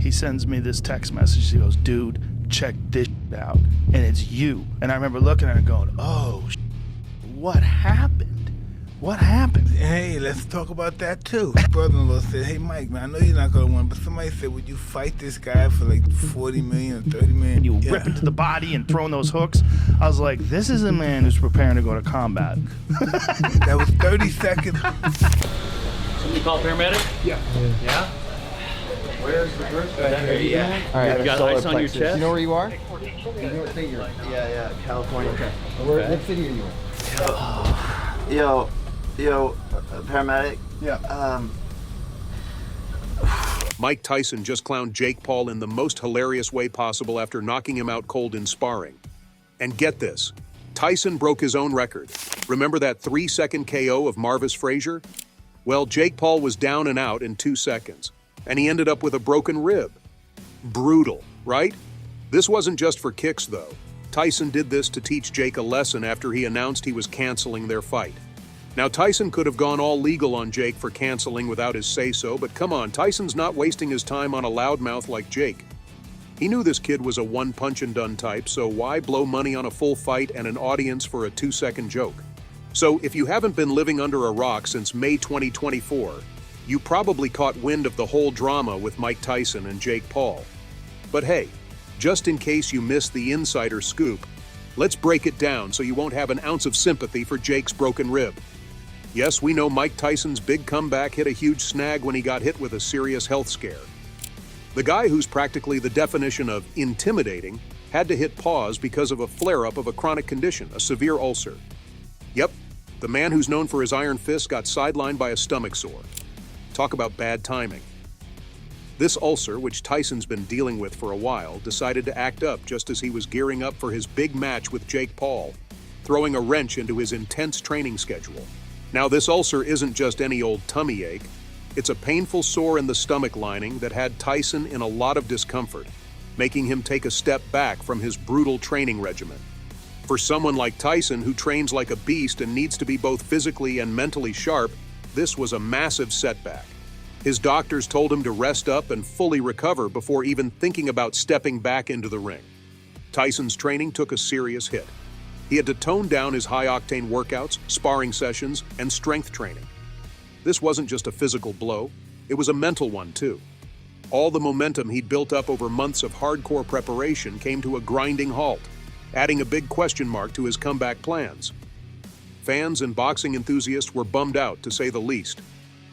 he sends me this text message. He goes, dude, check this out. And it's you. And I remember looking at it going, oh, what happened? What happened? Hey, let's talk about that too. His brother-in-law said, hey, Mike, man, I know you're not going to win, but somebody said, would you fight this guy for like 40 million or 30 million? And you rip into the body and throwing those hooks. I was like, this is a man who's preparing to go to combat. That was 30 seconds. Somebody call paramedic? Yeah. Yeah? Where's the first guy? Yeah. All right, You got ice on your chest? You know where you are? You know what state you're in? Yeah, California. Okay. What city are you in? Yo, paramedic? Yeah. Mike Tyson just clowned Jake Paul in the most hilarious way possible after knocking him out cold in sparring. And get this, Tyson broke his own record. Remember that 3-second KO of Marvis Frazier? Well, Jake Paul was down and out in 2 seconds, and he ended up with a broken rib. Brutal, right? This wasn't just for kicks, though. Tyson did this to teach Jake a lesson after he announced he was canceling their fight. Now, Tyson could have gone all legal on Jake for canceling without his say-so, but come on, Tyson's not wasting his time on a loudmouth like Jake. He knew this kid was a one-punch-and-done type, so why blow money on a full fight and an audience for a 2-second joke? So, if you haven't been living under a rock since May 2024, you probably caught wind of the whole drama with Mike Tyson and Jake Paul. But hey, just in case you missed the insider scoop, let's break it down so you won't have an ounce of sympathy for Jake's broken rib. Yes, we know Mike Tyson's big comeback hit a huge snag when he got hit with a serious health scare. The guy who's practically the definition of intimidating had to hit pause because of a flare-up of a chronic condition, a severe ulcer. Yep, the man who's known for his iron fist got sidelined by a stomach sore. Talk about bad timing. This ulcer, which Tyson's been dealing with for a while, decided to act up just as he was gearing up for his big match with Jake Paul, throwing a wrench into his intense training schedule. Now, this ulcer isn't just any old tummy ache. It's a painful sore in the stomach lining that had Tyson in a lot of discomfort, making him take a step back from his brutal training regimen. For someone like Tyson, who trains like a beast and needs to be both physically and mentally sharp, this was a massive setback. His doctors told him to rest up and fully recover before even thinking about stepping back into the ring. Tyson's training took a serious hit. He had to tone down his high-octane workouts, sparring sessions, and strength training. This wasn't just a physical blow, it was a mental one too. All the momentum he'd built up over months of hardcore preparation came to a grinding halt, adding a big question mark to his comeback plans. Fans and boxing enthusiasts were bummed out, to say the least.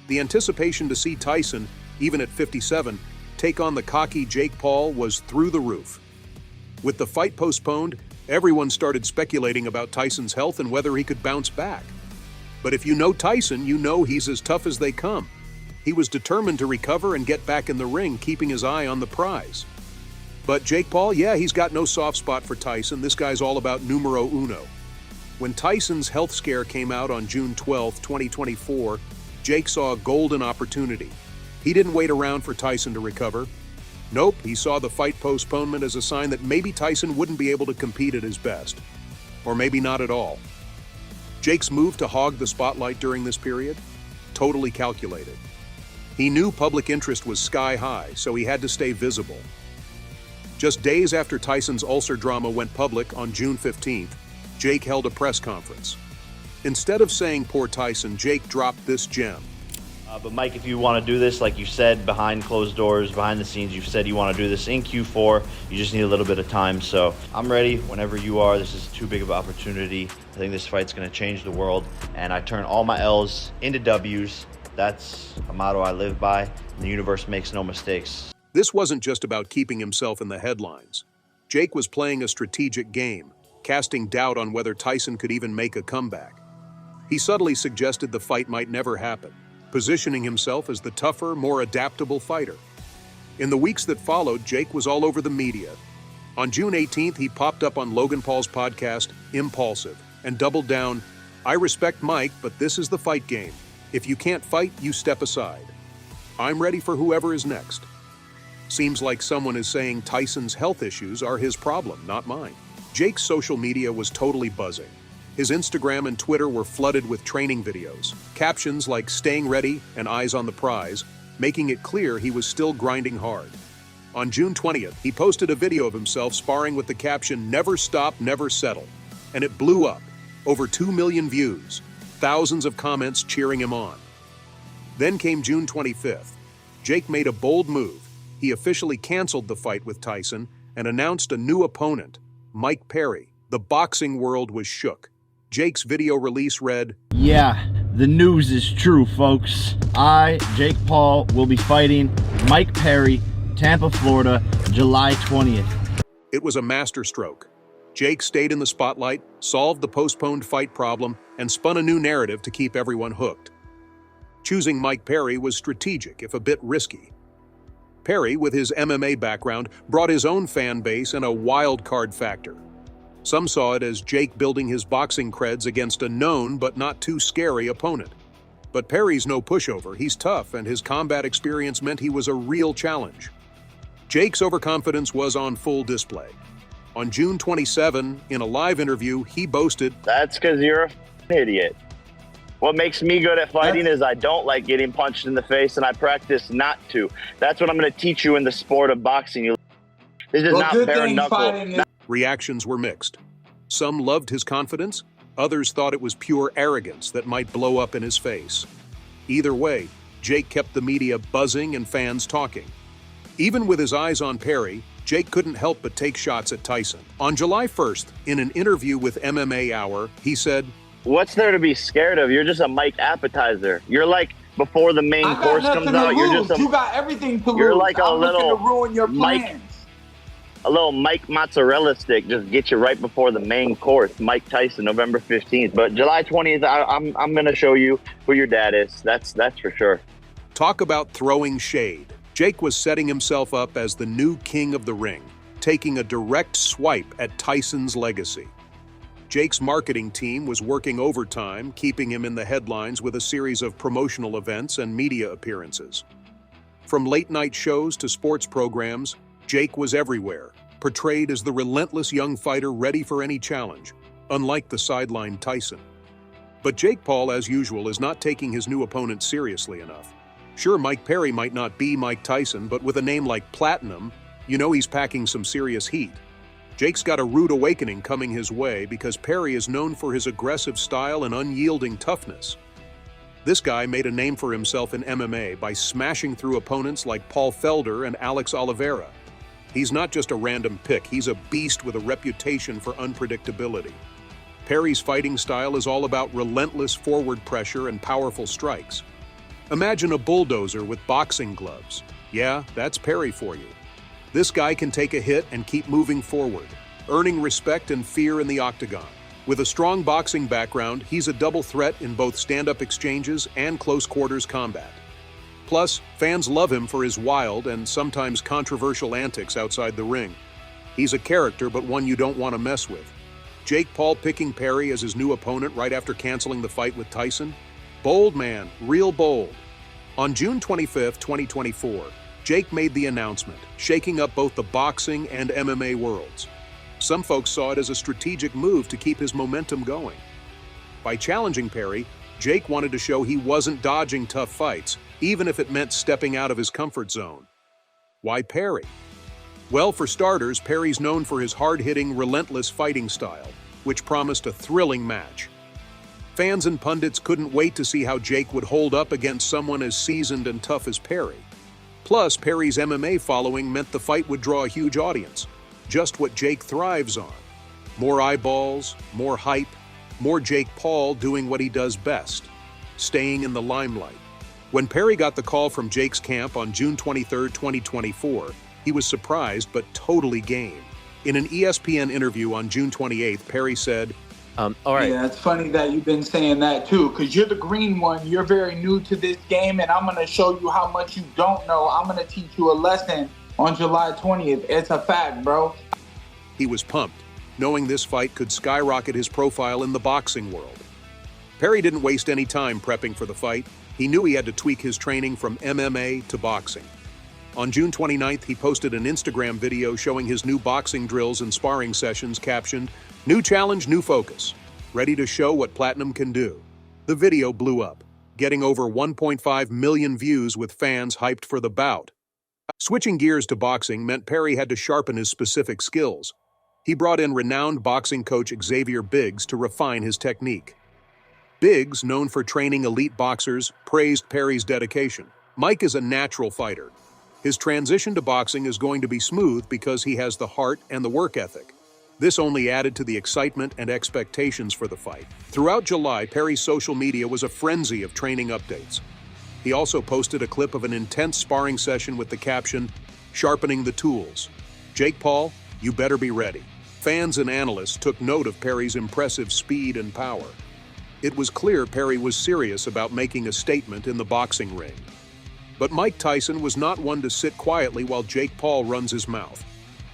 The anticipation to see Tyson, even at 57, take on the cocky Jake Paul was through the roof. With the fight postponed, everyone started speculating about Tyson's health and whether he could bounce back. But if you know Tyson, you know he's as tough as they come. He was determined to recover and get back in the ring, keeping his eye on the prize. But Jake Paul, yeah, he's got no soft spot for Tyson. This guy's all about numero uno. When Tyson's health scare came out on June 12, 2024, Jake saw a golden opportunity. He didn't wait around for Tyson to recover. Nope, he saw the fight postponement as a sign that maybe Tyson wouldn't be able to compete at his best. Or maybe not at all. Jake's move to hog the spotlight during this period? Totally calculated. He knew public interest was sky high, so he had to stay visible. Just days after Tyson's ulcer drama went public on June 15th, Jake held a press conference. Instead of saying poor Tyson, Jake dropped this gem. But Mike, if you want to do this, like you said, behind closed doors, behind the scenes, you've said you want to do this in Q4. You just need a little bit of time. So I'm ready whenever you are. This is too big of an opportunity. I think this fight's going to change the world. And I turn all my L's into W's. That's a motto I live by. And the universe makes no mistakes. This wasn't just about keeping himself in the headlines. Jake was playing a strategic game, casting doubt on whether Tyson could even make a comeback. He subtly suggested the fight might never happen, positioning himself as the tougher, more adaptable fighter. In the weeks that followed, Jake was all over the media. On June 18th, he popped up on Logan Paul's podcast, Impulsive, and doubled down, "I respect Mike, but this is the fight game. If you can't fight, you step aside. I'm ready for whoever is next." Seems like someone is saying Tyson's health issues are his problem, not mine. Jake's social media was totally buzzing. His Instagram and Twitter were flooded with training videos, captions like "staying ready" and "eyes on the prize," making it clear he was still grinding hard. On June 20th, he posted a video of himself sparring with the caption, "Never stop, never settle." And it blew up. Over 2 million views. Thousands of comments cheering him on. Then came June 25th. Jake made a bold move. He officially canceled the fight with Tyson and announced a new opponent, Mike Perry. The boxing world was shook. Jake's video release read, Yeah, the news is true, folks. I, Jake Paul, will be fighting Mike Perry, Tampa, Florida, July 20th. It was a masterstroke. Jake stayed in the spotlight, solved the postponed fight problem, and spun a new narrative to keep everyone hooked. Choosing Mike Perry was strategic, if a bit risky. Perry, with his MMA background, brought his own fan base and a wild card factor. Some saw it as Jake building his boxing creds against a known but not too scary opponent. But Perry's no pushover, he's tough, and his combat experience meant he was a real challenge. Jake's overconfidence was on full display. On June 27, in a live interview, he boasted, "That's because you're an idiot. What makes me good at fighting is I don't like getting punched in the face, and I practice not to. That's what I'm going to teach you in the sport of boxing. This is not bare knuckle." Reactions were mixed. Some loved his confidence, others thought it was pure arrogance that might blow up in his face. Either way, Jake kept the media buzzing and fans talking. Even with his eyes on Perry, Jake couldn't help but take shots at Tyson. On July 1st, in an interview with MMA Hour, he said, "What's there to be scared of? You're just a Mike appetizer. You're like before the main course comes out. You got everything to lose. You're like I'm looking little to ruin your Mike, plans. a little Mike mozzarella stick. Just get you right before the main course. Mike Tyson, November 15th. But July 20th, I'm gonna show you who your dad is. That's for sure." Talk about throwing shade. Jake was setting himself up as the new king of the ring, taking a direct swipe at Tyson's legacy. Jake's marketing team was working overtime, keeping him in the headlines with a series of promotional events and media appearances. From late-night shows to sports programs, Jake was everywhere, portrayed as the relentless young fighter ready for any challenge, unlike the sidelined Tyson. But Jake Paul, as usual, is not taking his new opponent seriously enough. Sure, Mike Perry might not be Mike Tyson, but with a name like Platinum, you know he's packing some serious heat. Jake's got a rude awakening coming his way because Perry is known for his aggressive style and unyielding toughness. This guy made a name for himself in MMA by smashing through opponents like Paul Felder and Alex Oliveira. He's not just a random pick, he's a beast with a reputation for unpredictability. Perry's fighting style is all about relentless forward pressure and powerful strikes. Imagine a bulldozer with boxing gloves. Yeah, that's Perry for you. This guy can take a hit and keep moving forward, earning respect and fear in the octagon. With a strong boxing background, he's a double threat in both stand-up exchanges and close-quarters combat. Plus, fans love him for his wild and sometimes controversial antics outside the ring. He's a character, but one you don't want to mess with. Jake Paul picking Perry as his new opponent right after canceling the fight with Tyson? Bold man, real bold. On June 25, 2024, Jake made the announcement, shaking up both the boxing and MMA worlds. Some folks saw it as a strategic move to keep his momentum going. By challenging Perry, Jake wanted to show he wasn't dodging tough fights, even if it meant stepping out of his comfort zone. Why Perry? Well, for starters, Perry's known for his hard-hitting, relentless fighting style, which promised a thrilling match. Fans and pundits couldn't wait to see how Jake would hold up against someone as seasoned and tough as Perry. Plus, Perry's MMA following meant the fight would draw a huge audience, just what Jake thrives on. More eyeballs, more hype, more Jake Paul doing what he does best, staying in the limelight. When Perry got the call from Jake's camp on June 23, 2024, he was surprised but totally game. In an ESPN interview on June 28th, Perry said, All right. Yeah, it's funny that you've been saying that too, because you're the green one. You're very new to this game, and I'm going to show you how much you don't know. I'm going to teach you a lesson on July 20th. It's a fact, bro. He was pumped, knowing this fight could skyrocket his profile in the boxing world. Perry didn't waste any time prepping for the fight. He knew he had to tweak his training from MMA to boxing. On June 29th, he posted an Instagram video showing his new boxing drills and sparring sessions captioned, "New challenge, new focus. Ready to show what Platinum can do." The video blew up, getting over 1.5 million views with fans hyped for the bout. Switching gears to boxing meant Perry had to sharpen his specific skills. He brought in renowned boxing coach Xavier Biggs to refine his technique. Biggs, known for training elite boxers, praised Perry's dedication. Mike is a natural fighter. His transition to boxing is going to be smooth because he has the heart and the work ethic. This only added to the excitement and expectations for the fight. Throughout July, Perry's social media was a frenzy of training updates. He also posted a clip of an intense sparring session with the caption, "Sharpening the tools. Jake Paul, you better be ready." Fans and analysts took note of Perry's impressive speed and power. It was clear Perry was serious about making a statement in the boxing ring. But Mike Tyson was not one to sit quietly while Jake Paul runs his mouth,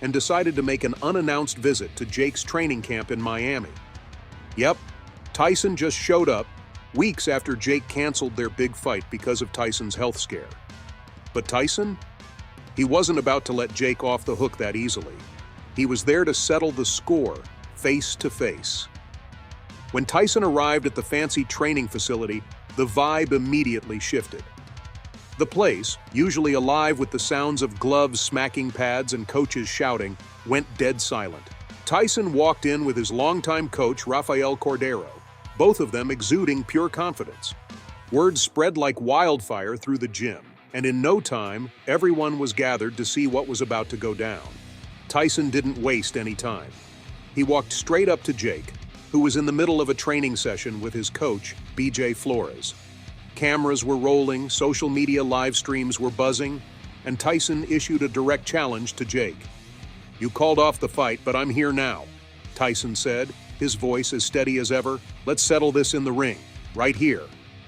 and decided to make an unannounced visit to Jake's training camp in Miami. Yep, Tyson just showed up weeks after Jake canceled their big fight because of Tyson's health scare. But Tyson? He wasn't about to let Jake off the hook that easily. He was there to settle the score, face to face. When Tyson arrived at the fancy training facility, the vibe immediately shifted. The place, usually alive with the sounds of gloves smacking pads and coaches shouting, went dead silent. Tyson walked in with his longtime coach, Rafael Cordero, both of them exuding pure confidence. Word spread like wildfire through the gym, and in no time, everyone was gathered to see what was about to go down. Tyson didn't waste any time. He walked straight up to Jake, who was in the middle of a training session with his coach, BJ Flores. Cameras were rolling, social media live streams were buzzing, and Tyson issued a direct challenge to Jake. "You called off the fight, but I'm here now," Tyson said, his voice as steady as ever. "Let's settle this in the ring, right here,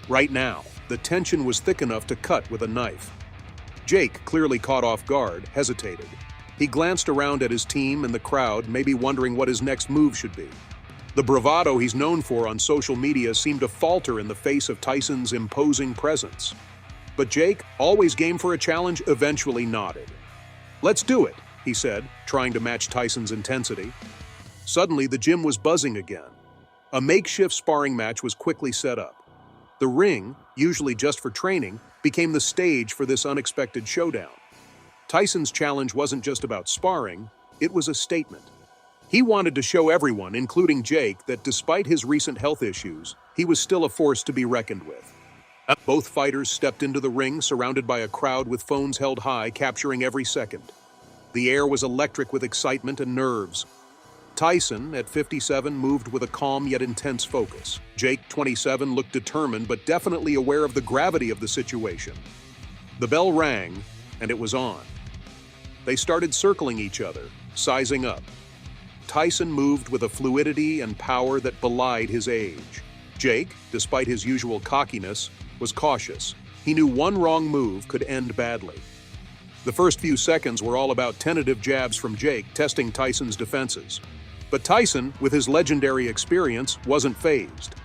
right now." The tension was thick enough to cut with a knife. Jake, clearly caught off guard, hesitated. He glanced around at his team and the crowd, maybe wondering what his next move should be. The bravado he's known for on social media seemed to falter in the face of Tyson's imposing presence. But Jake, always game for a challenge, eventually nodded. "Let's do it," he said, trying to match Tyson's intensity. Suddenly, the gym was buzzing again. A makeshift sparring match was quickly set up. The ring, usually just for training, became the stage for this unexpected showdown. Tyson's challenge wasn't just about sparring, it was a statement. He wanted to show everyone, including Jake, that despite his recent health issues, he was still a force to be reckoned with. Both fighters stepped into the ring, surrounded by a crowd with phones held high, capturing every second. The air was electric with excitement and nerves. Tyson, at 57, moved with a calm yet intense focus. Jake, 27, looked determined but definitely aware of the gravity of the situation. The bell rang, and it was on. They started circling each other, sizing up. Tyson moved with a fluidity and power that belied his age. Jake, despite his usual cockiness, was cautious. He knew one wrong move could end badly. The first few seconds were all about tentative jabs from Jake, testing Tyson's defenses. But Tyson, with his legendary experience, wasn't fazed.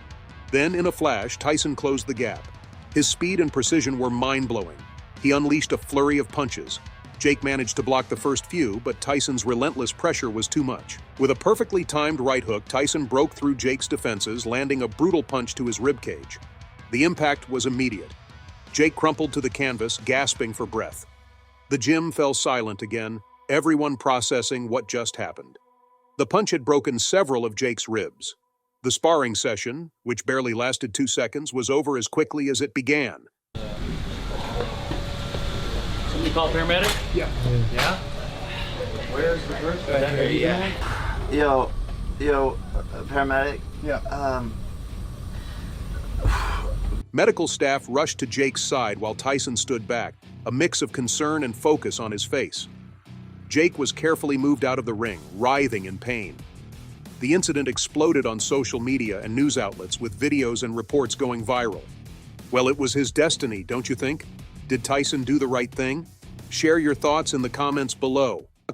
Then, in a flash, Tyson closed the gap. His speed and precision were mind-blowing. He unleashed a flurry of punches. Jake managed to block the first few, but Tyson's relentless pressure was too much. With a perfectly timed right hook, Tyson broke through Jake's defenses, landing a brutal punch to his ribcage. The impact was immediate. Jake crumpled to the canvas, gasping for breath. The gym fell silent again, everyone processing what just happened. The punch had broken several of Jake's ribs. The sparring session, which barely lasted 2 seconds, was over as quickly as it began. Somebody call paramedic? Yeah. Yeah? Where's the first Yo, paramedic. Yeah. Medical staff rushed to Jake's side while Tyson stood back, a mix of concern and focus on his face. Jake was carefully moved out of the ring, writhing in pain. The incident exploded on social media and news outlets, with videos and reports going viral. Well, it was his destiny, don't you think? Did Tyson do the right thing? Share your thoughts in the comments below.